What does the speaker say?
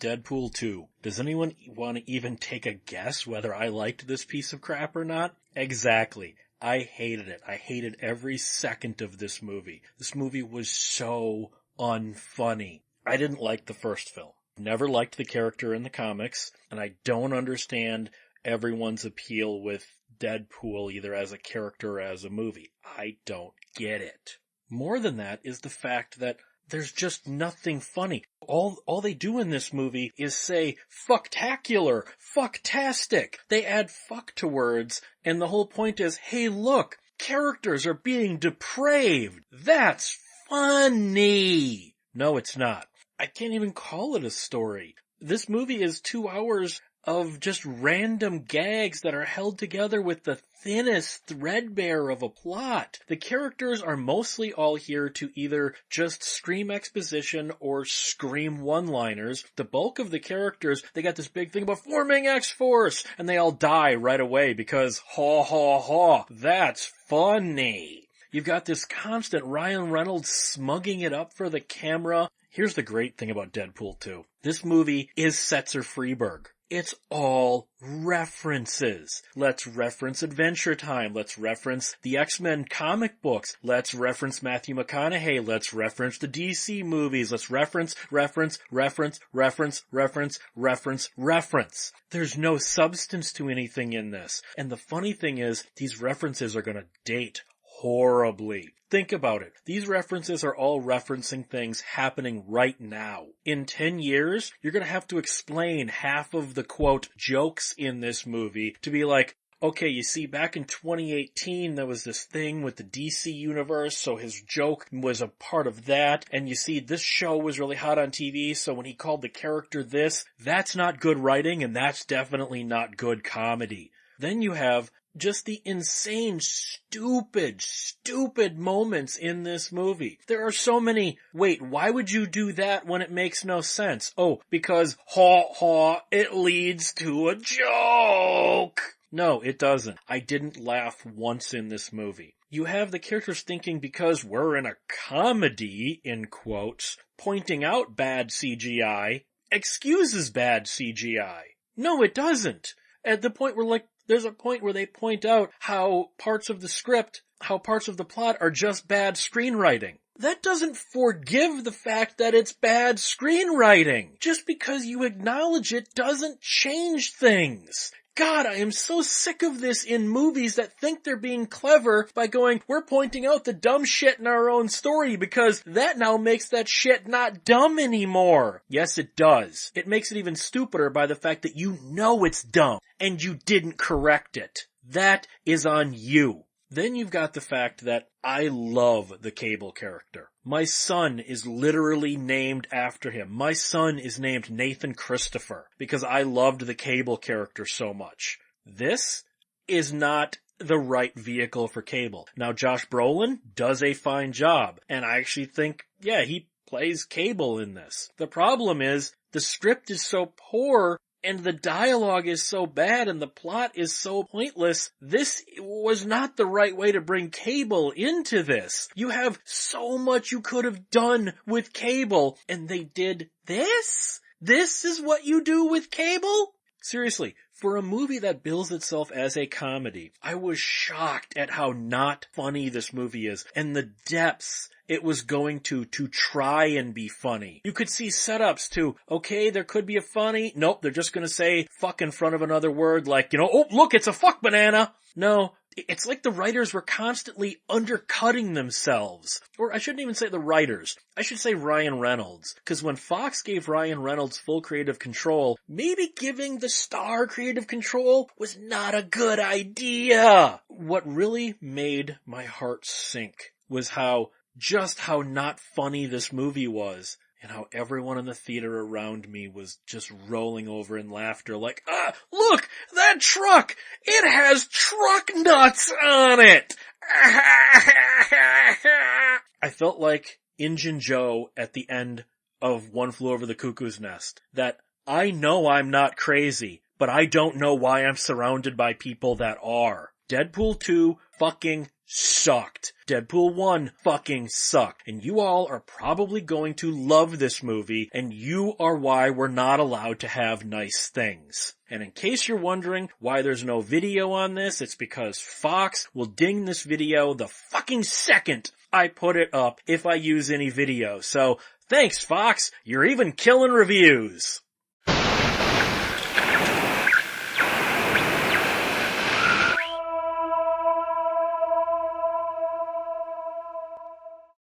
Deadpool 2. Does anyone want to even take a guess whether I liked this piece of crap or not? Exactly. I hated it. I hated every second of this movie. This movie was so unfunny. I didn't like the first film. Never liked the character in the comics, and I don't understand everyone's appeal with Deadpool either as a character or as a movie. I don't get it. More than that is the fact that there's just nothing funny. All they do in this movie is say, fucktacular, fucktastic. They add fuck to words, and the whole point is, hey look, characters are being depraved. That's funny. No, it's not. I can't even call it a story. This movie is 2 hours of just random gags that are held together with the thinnest threadbare of a plot. The characters are mostly all here to either just scream exposition or scream one-liners. The bulk of the characters, they got this big thing about forming X-Force, and they all die right away because, ha ha ha, that's funny. You've got this constant Ryan Reynolds smugging it up for the camera. Here's the great thing about Deadpool 2. This movie is Setzer Freeberg. It's all references. Let's reference Adventure Time. Let's reference the X-Men comic books. Let's reference Matthew McConaughey. Let's reference the DC movies. Let's reference. There's no substance to anything in this. And the funny thing is, these references are gonna date horribly. Think about it. These references are all referencing things happening right now. In 10 years, you're going to have to explain half of the, quote, jokes in this movie to be like, okay, you see, back in 2018, there was this thing with the DC universe, so his joke was a part of that, and you see, this show was really hot on TV, so when he called the character this, that's not good writing, and that's definitely not good comedy. Then you have just the insane, stupid moments in this movie. There are so many, wait, why would you do that when it makes no sense? Oh, because, it leads to a joke. No, it doesn't. I didn't laugh once in this movie. You have the characters thinking because we're in a comedy, in quotes, pointing out bad CGI, excuses bad CGI. No, it doesn't. At the point where, there's a point where they point out how parts of the script, how parts of the plot are just bad screenwriting. That doesn't forgive the fact that it's bad screenwriting. Just because you acknowledge it doesn't change things. God, I am so sick of this in movies that think they're being clever by going, we're pointing out the dumb shit in our own story because that now makes that shit not dumb anymore. Yes, it does. It makes it even stupider by the fact that you know it's dumb and you didn't correct it. That is on you. Then you've got the fact that I love the Cable character. My son is literally named after him. My son is named Nathan Christopher because I loved the Cable character so much. This is not the right vehicle for Cable. Now, Josh Brolin does a fine job, and I actually think, yeah, he plays Cable in this. The problem is the script is so poor and the dialogue is so bad and the plot is so pointless. This was not the right way to bring Cable into this. You have so much you could have done with Cable, and they did this? This is what you do with Cable? Seriously, for a movie that bills itself as a comedy, I was shocked at how not funny this movie is and the depths it was going to try and be funny. You could see setups to, okay, there could be a funny, nope, they're just gonna say fuck in front of another word like, oh, look, it's a fuck banana. No, it's like the writers were constantly undercutting themselves. Or I shouldn't even say the writers. I should say Ryan Reynolds. Because when Fox gave Ryan Reynolds full creative control, maybe giving the star creative control was not a good idea. What really made my heart sink was how not funny this movie was. And how everyone in the theater around me was just rolling over in laughter like, look, that truck! It has truck nuts on it! I felt like Injun Joe at the end of One Flew Over the Cuckoo's Nest. That I know I'm not crazy, but I don't know why I'm surrounded by people that are. Deadpool 2 fucking sucked. Deadpool 1 fucking sucked. And you all are probably going to love this movie, and you are why we're not allowed to have nice things. And in case you're wondering why there's no video on this, it's because Fox will ding this video the fucking second I put it up if I use any video. So, thanks Fox, you're even killing reviews.